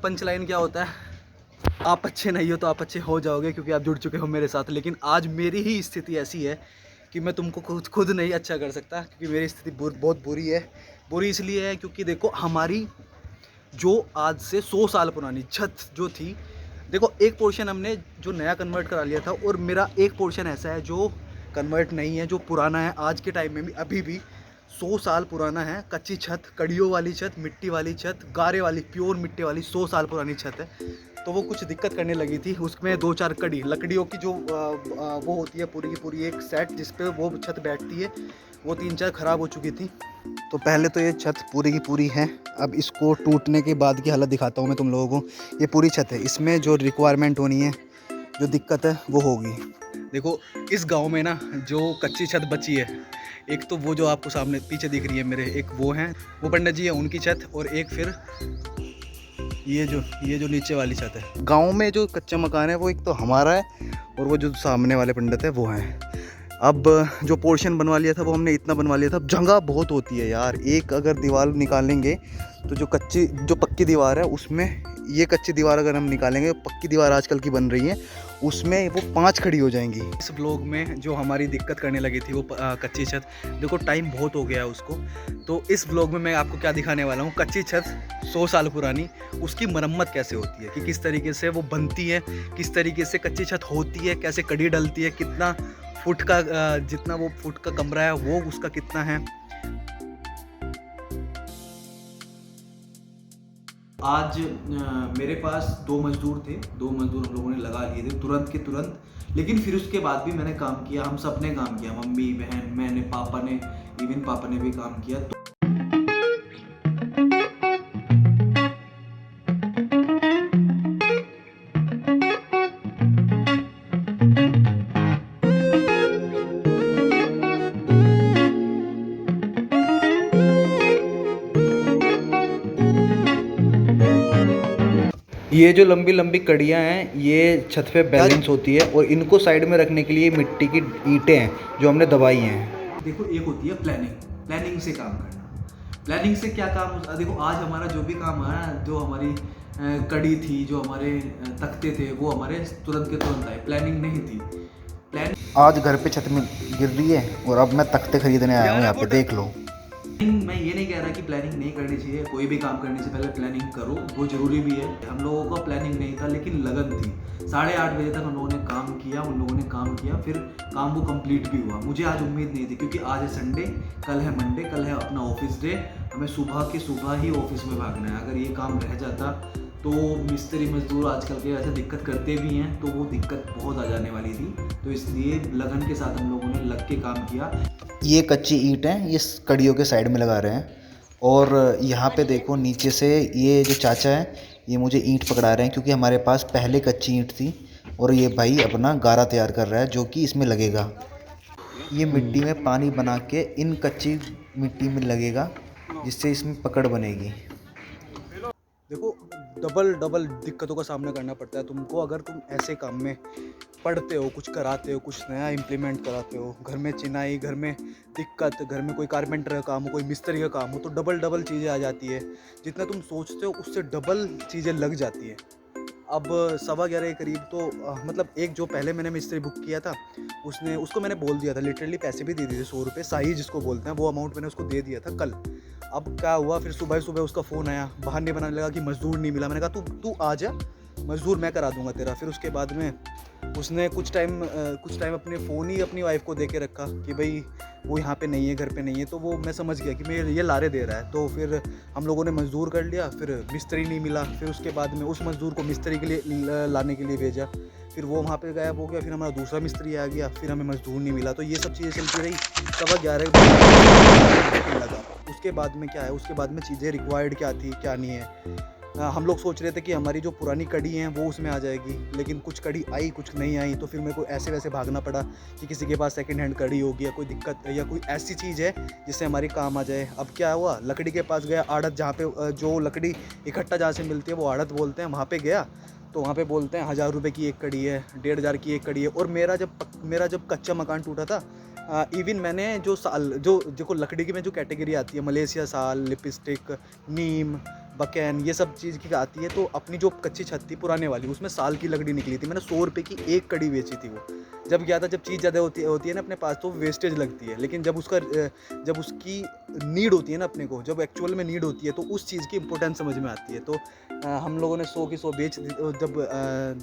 Punch line क्या होता है, आप अच्छे नहीं हो तो आप अच्छे हो जाओगे क्योंकि आप जुड़ चुके हो मेरे साथ। लेकिन आज मेरी ही स्थिति ऐसी है कि मैं तुमको खुद नहीं अच्छा कर सकता, क्योंकि मेरी स्थिति बहुत बुरी है। बुरी इसलिए है क्योंकि देखो, हमारी जो आज से 100 साल पुरानी छत जो थी, देखो एक पोर्शन हमने जो नया कन्वर्ट करा लिया था, और मेरा एक पोर्शन ऐसा है जो कन्वर्ट नहीं है, जो पुराना है आज के टाइम में भी, अभी भी 100 साल पुराना है। कच्ची छत, कड़ियों वाली छत, मिट्टी वाली छत, गारे वाली, प्योर मिट्टी वाली 100 साल पुरानी छत है। तो वो कुछ दिक्कत करने लगी थी, उसमें 2-4 कड़ी लकड़ियों की जो वो होती है पूरी की पूरी एक सेट जिस पे वो छत बैठती है, वो 3-4 ख़राब हो चुकी थी। तो पहले तो ये छत पूरी की पूरी है। अब इसको टूटने के बाद की हालत दिखाता हूँ मैं तुम लोगों को। ये पूरी छत है, इसमें जो रिक्वायरमेंट होनी है, जो दिक्कत है वो होगी। देखो इस गांव में ना जो कच्ची छत बची है, एक तो वो जो आपको सामने पीछे दिख रही है मेरे, एक वो है, वो पंडित जी है उनकी छत, और एक फिर ये जो नीचे वाली छत है। गांव में जो कच्चा मकान है वो एक तो हमारा है, और वो जो सामने वाले पंडित है वो हैं। अब जो पोर्शन बनवा लिया था वो हमने इतना बनवा लिया था। अब जगह बहुत होती है यार, एक अगर दीवार निकालेंगे तो जो पक्की दीवार है उसमें, ये कच्ची दीवार अगर हम निकालेंगे, पक्की दीवार आजकल की बन रही है, उसमें वो 5 खड़ी हो जाएंगी। इस ब्लॉग में जो हमारी दिक्कत करने लगी थी वो कच्ची छत, देखो टाइम बहुत हो गया है उसको, तो इस ब्लॉग में मैं आपको क्या दिखाने वाला हूँ, कच्ची छत 100 साल पुरानी, उसकी मरम्मत कैसे होती है, कि किस तरीके से वो बनती है, किस तरीके से कच्ची छत होती है, कैसे कड़ी डलती है, कितना फुट का, जितना वो फुट का कमरा है वो उसका कितना है। आज मेरे पास 2 मजदूर थे, 2 मजदूर हम लोगों ने लगा लिए थे तुरंत के तुरंत। लेकिन फिर उसके बाद भी मैंने काम किया, हम सब ने काम किया, मम्मी बहन, मैंने, पापा ने, इवन पापा ने भी काम किया। तो ये जो लंबी लंबी कड़ियाँ हैं, ये छत पे बैलेंस होती है, और इनको साइड में रखने के लिए मिट्टी की ईंटें हैं जो हमने दबाई हैं। देखो एक होती है प्लानिंग से काम करना। प्लानिंग से क्या काम, देखो आज हमारा जो भी काम है, जो हमारी कड़ी थी, जो हमारे तख्ते थे, वो हमारे तुरंत के तुरंत आए, प्लानिंग नहीं थी। आज घर पे छत में गिर रही है, और अब मैं तख्ते खरीदने आया हूँ यहाँ पे, देख लो। मैं ये नहीं कह रहा कि प्लानिंग नहीं करनी चाहिए, कोई भी काम करने से पहले प्लानिंग करो, वो ज़रूरी भी है। हम लोगों का प्लानिंग नहीं था लेकिन लगन थी। 8:30 बजे तक हम लोगों ने काम किया, उन लोगों ने काम किया, फिर काम वो कंप्लीट भी हुआ। मुझे आज उम्मीद नहीं थी, क्योंकि आज है संडे, कल है मंडे, कल है अपना ऑफिस डे, हमें सुबह की सुबह ही ऑफिस में भागना है। अगर ये काम रह जाता तो मिस्त्री मजदूर आजकल के ऐसे दिक्कत करते भी हैं, तो वो दिक्कत बहुत आ जाने वाली थी। तो इसलिए लगन के साथ हम लोगों ने लग के काम किया। ये कच्ची ईंट है, ये कड़ियों के साइड में लगा रहे हैं, और यहाँ पे देखो नीचे से ये जो चाचा है, ये मुझे ईंट पकड़ा रहे हैं, क्योंकि हमारे पास पहले कच्ची ईंट थी, और ये भाई अपना गारा तैयार कर रहा है जो कि इसमें लगेगा। ये मिट्टी में पानी बना के इन कच्ची मिट्टी में लगेगा, जिससे इसमें पकड़ बनेगी। देखो डबल दिक्कतों का सामना करना पड़ता है तुमको, अगर तुम ऐसे काम में पढ़ते हो, कुछ कराते हो, कुछ नया इम्प्लीमेंट कराते हो, घर में चिनाई, घर में दिक्कत, घर में कोई कारपेंटर का काम हो, कोई मिस्त्री का काम हो, तो डबल चीज़ें आ जाती है। जितना तुम सोचते हो उससे डबल चीज़ें लग जाती है। अब 11:15 के करीब तो मतलब एक जो पहले मैंने मिस्त्री बुक किया था, उसको मैंने बोल दिया था, लिटरली पैसे भी दे दिए थे, 100 रुपये साई जिसको बोलते हैं, वो अमाउंट मैंने उसको दे दिया था कल। अब क्या हुआ, फिर सुबह उसका फ़ोन आया, बहाने बनाने लगा कि मज़दूर नहीं मिला। मैंने कहा तू आ जा, मज़दूर मैं करा दूंगा तेरा। फिर उसके बाद में उसने कुछ टाइम अपने फ़ोन ही अपनी वाइफ को दे के रखा कि भाई वो यहाँ पे नहीं है, घर पे नहीं है। तो वो मैं समझ गया कि मैं ये लारे दे रहा है। तो फिर हम लोगों ने मज़दूर कर लिया, फिर मिस्त्री नहीं मिला, फिर उसके बाद में उस मज़दूर को मिस्त्री के लिए लाने के लिए भेजा, फिर वो वहाँ पे गायब हो गया, फिर हमारा दूसरा मिस्त्री आ गया, फिर हमें मज़दूर नहीं मिला। तो ये सब चीज़ें चलती रही। 11:15 लगा। उसके बाद में क्या है, उसके बाद में चीज़ें रिक्वायर्ड क्या थी क्या नहीं है। हम लोग सोच रहे थे कि हमारी जो पुरानी कड़ी हैं वो उसमें आ जाएगी, लेकिन कुछ कड़ी आई, कुछ नहीं आई। तो फिर मेरे को ऐसे वैसे भागना पड़ा कि किसी के पास सेकंड हैंड कड़ी होगी, या कोई दिक्कत या कोई ऐसी चीज़ है जिससे हमारी काम आ जाए। अब क्या हुआ, लकड़ी के पास गया, आड़त जहाँ पे जो लकड़ी इकट्ठा जहाँ से मिलती है वो आड़त बोलते हैं, वहाँ पे गया। तो वहाँ पे बोलते हैं 1000 रुपये की एक कड़ी है, 1500 की एक कड़ी है। और मेरा जब कच्चा मकान टूटा था, इवन मैंने जो देखो लकड़ी की में जो कैटेगरी आती है, मलेशिया साल, लिपस्टिक, नीम, बकैन, ये सब चीज़ की आती है। तो अपनी जो कच्ची छत थी पुराने वाली, उसमें साल की लकड़ी निकली थी। मैंने 100 रुपये की एक कड़ी बेची थी वो। जब गया था, जब चीज़ ज़्यादा होती है ना अपने पास, तो वेस्टेज लगती है। लेकिन जब उसकी नीड होती है ना अपने को, जब एक्चुअल में नीड होती है, तो उस चीज़ की इंपॉर्टेंस समझ में आती है। तो हम लोगों ने 100 की 100 बेच दी।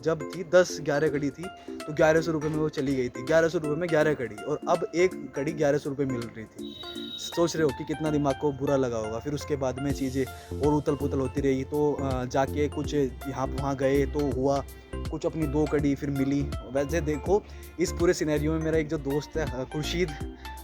जब थी 10-11 कड़ी थी, तो 1100 रुपये में वो चली गई थी। 1100 रुपये में 11 कड़ी, और अब एक कड़ी 1100 रुपये मिल रही थी। सोच रहे हो कि कितना दिमाग को बुरा लगा होगा। फिर उसके बाद में चीज़ें और उथल पुथल होती रही। तो जाके कुछ यहाँ वहाँ गए तो हुआ कुछ, अपनी 2 कड़ी फिर मिली। वैसे देखो, इस पूरे सिनेरियो में मेरा एक जो दोस्त है खुर्शीद,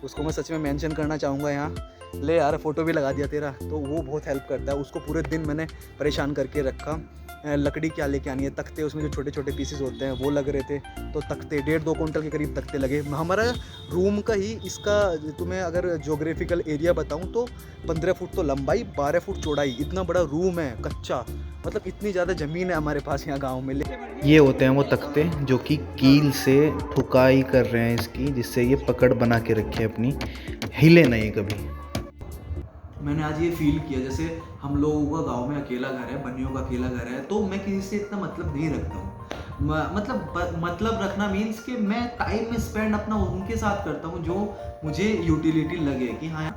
उसको मैं सच में मेंशन करना चाहूँगा यहाँ। ले यार, फ़ोटो भी लगा दिया तेरा। तो वो बहुत हेल्प करता है। उसको पूरे दिन मैंने परेशान करके रखा। लकड़ी क्या लेके आनी है, तख्ते, उसमें जो छोटे छोटे पीसेस होते हैं वो लग रहे थे। तो तख्ते 1.5-2 कुंटल के करीब तख्ते लगे। हमारा रूम का ही, इसका तुम्हें अगर ज्योग्राफिकल एरिया बताऊं तो 15 फुट तो लंबाई, 12 फुट चौड़ाई, इतना बड़ा रूम है कच्चा। मतलब इतनी ज़्यादा ज़मीन है हमारे पास यहाँ गाँव में। ये होते हैं वो तख्ते जो कि कील से ठुकाई कर रहे हैं इसकी, जिससे ये पकड़ बना के रखे अपनी, हिले नहीं कभी। मैंने आज ये फील किया, जैसे हम लोगों का गांव में अकेला घर है, बनियों का अकेला घर है, तो मैं किसी से इतना मतलब नहीं रखता हूँ। मतलब रखना मीन्स कि मैं टाइम स्पेंड अपना उनके साथ करता हूँ जो मुझे यूटिलिटी लगे। कि हाँ,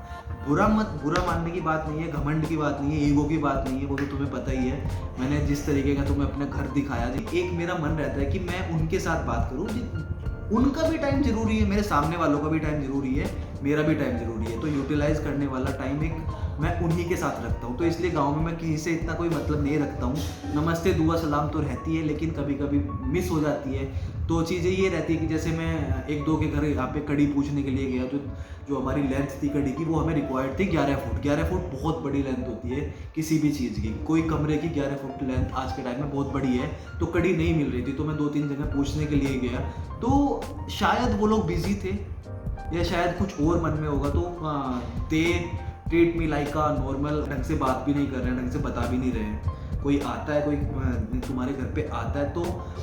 बुरा मानने की बात नहीं है, घमंड की बात नहीं है, ईगो की बात नहीं है, वो तो तुम्हें पता ही है। मैंने जिस तरीके का तुम्हें अपना घर दिखाया, एक मेरा मन रहता है कि मैं उनके साथ बात करूँ। उनका भी टाइम जरूरी है, मेरे सामने वालों का भी टाइम जरूरी है, मेरा भी टाइम जरूरी है। तो यूटिलाइज करने वाला टाइम एक मैं उन्हीं के साथ रखता हूँ। तो इसलिए गांव में मैं किसी से इतना कोई मतलब नहीं रखता हूँ। नमस्ते दुआ सलाम तो रहती है, लेकिन कभी कभी मिस हो जाती है। तो चीज़ें ये रहती है कि जैसे मैं 1-2 के घर यहाँ पे कड़ी पूछने के लिए गया, जो हमारी लेंथ थी कड़ी की, वो हमें रिक्वायर्ड थी 11 फुट। 11 फुट बहुत बड़ी लेंथ होती है किसी भी चीज़ की। कोई कमरे की 11 फुट लेंथ आज के टाइम में बहुत बड़ी है। तो कड़ी नहीं मिल रही थी, तो मैं 2-3 जगह पूछने के लिए गया। तो शायद वो लोग बिजी थे, या शायद कुछ और मन में होगा। तो they treat me like a normal, ढंग से बात भी नहीं कर रहे हैं, ढंग से बता भी नहीं रहे हैं। कोई आता है, कोई तुम्हारे घर पे आता है, तो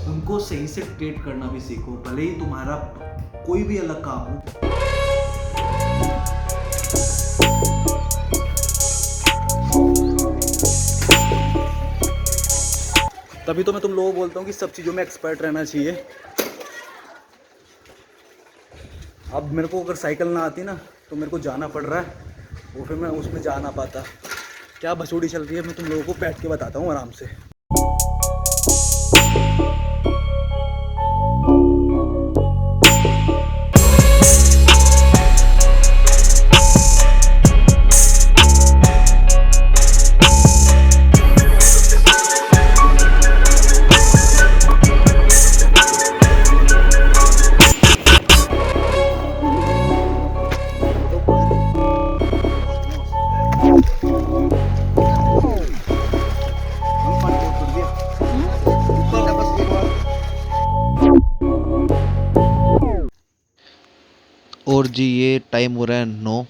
उनको सही से ट्रीट करना भी सीखो, भले ही तुम्हारा कोई भी अलग काम हो। तभी तो मैं तुम लोगों को बोलता हूँ कि सब चीज़ों में एक्सपर्ट रहना चाहिए। अब मेरे को अगर साइकिल ना आती ना, तो मेरे को जाना पड़ रहा है, वो फिर मैं उसमें जा ना पाता। क्या भसोड़ी चल रही है, मैं तुम लोगों को बैठ के बताता हूँ आराम से। और जी ये टाइम हो रहा है 9।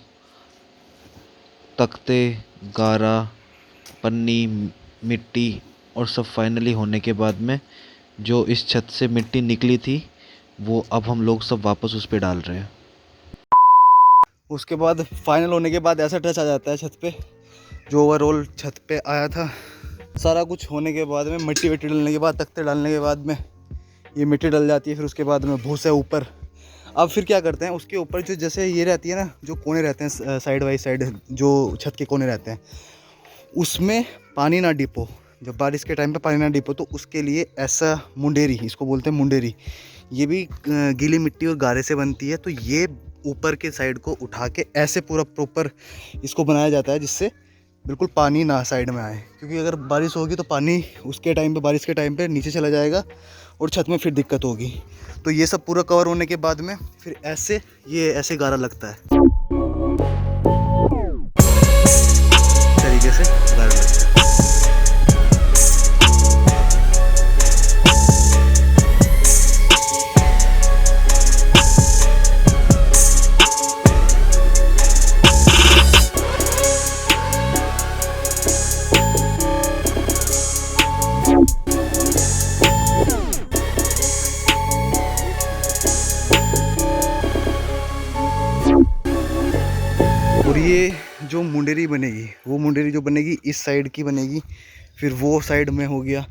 तख्ते, गारा, पन्नी, मिट्टी और सब फाइनली होने के बाद में जो इस छत से मिट्टी निकली थी, वो अब हम लोग सब वापस उस पे डाल रहे हैं। उसके बाद फाइनल होने के बाद ऐसा टच आ जाता है छत पे, जो ओवरऑल छत पे आया था। सारा कुछ होने के बाद में, मिट्टी विट्टी डालने के बाद, तख्ते डालने के बाद में ये मिट्टी डल जाती है। फिर उसके बाद में भूसा ऊपर। अब फिर क्या करते हैं, उसके ऊपर जो जैसे ये रहती है ना, जो कोने रहते हैं साइड बाई साइड, जो छत के कोने रहते हैं, उसमें पानी ना डिपो। जब बारिश के टाइम पे पानी ना डिपो, तो उसके लिए ऐसा मुंडेरी, इसको बोलते हैं मुंडेरी, ये भी गीली मिट्टी और गारे से बनती है। तो ये ऊपर के साइड को उठा के ऐसे पूरा प्रॉपर इसको बनाया जाता है, जिससे बिल्कुल पानी ना साइड में आए। क्योंकि अगर बारिश होगी तो पानी उसके टाइम पे, बारिश के टाइम पे नीचे चला जाएगा और छत में फिर दिक्कत होगी। तो ये सब पूरा कवर होने के बाद में फिर ये ऐसे गारा लगता है, तरीके से गारा लगता है। और ये जो मुंडेरी बनेगी, वो मुंडेरी जो बनेगी इस साइड की बनेगी, फिर वो साइड में हो गया,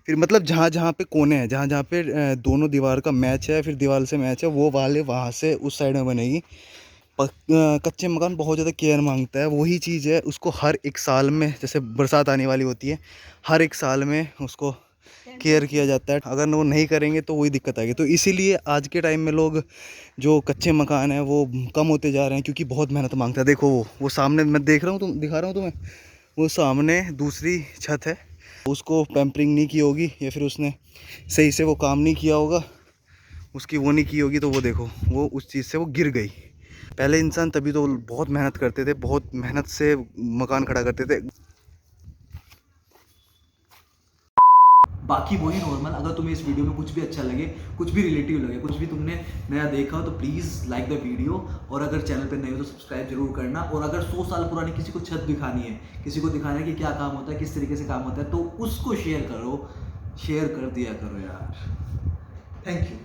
फिर मतलब जहाँ जहाँ पे कोने हैं, जहाँ जहाँ पे दोनों दीवार का मैच है, फिर दीवार से मैच है, वो वाले वहाँ से उस साइड में बनेगी। कच्चे मकान बहुत ज़्यादा केयर मांगता है, वही चीज़ है, उसको हर एक साल में, जैसे बरसात आने वाली होती है, हर एक साल में उसको केयर किया जाता है। अगर वो नहीं करेंगे तो वही दिक्कत आएगी। तो इसीलिए आज के टाइम में लोग जो कच्चे मकान हैं वो कम होते जा रहे हैं, क्योंकि बहुत मेहनत मांगता है। देखो वो सामने मैं देख रहा हूँ, दिखा रहा हूँ तुम्हें, वो सामने दूसरी छत है, उसको पैम्परिंग नहीं की होगी, या फिर उसने सही से वो काम नहीं किया होगा, उसकी वो नहीं की होगी, तो वो देखो वो उस चीज़ से वो गिर गई। पहले इंसान तभी तो बहुत मेहनत करते थे, बहुत मेहनत से मकान खड़ा करते थे। बाकी वही नॉर्मल। अगर तुम्हें इस वीडियो में कुछ भी अच्छा लगे, कुछ भी रिलेटिव लगे, कुछ भी तुमने नया देखा हो, तो प्लीज़ लाइक द वीडियो, और अगर चैनल पे नए हो तो सब्सक्राइब जरूर करना। और अगर 100 साल पुरानी किसी को छत दिखानी है, किसी को दिखाना है कि क्या काम होता है, किस तरीके से काम होता है, तो उसको शेयर करो, शेयर कर दिया करो यार। Thank you.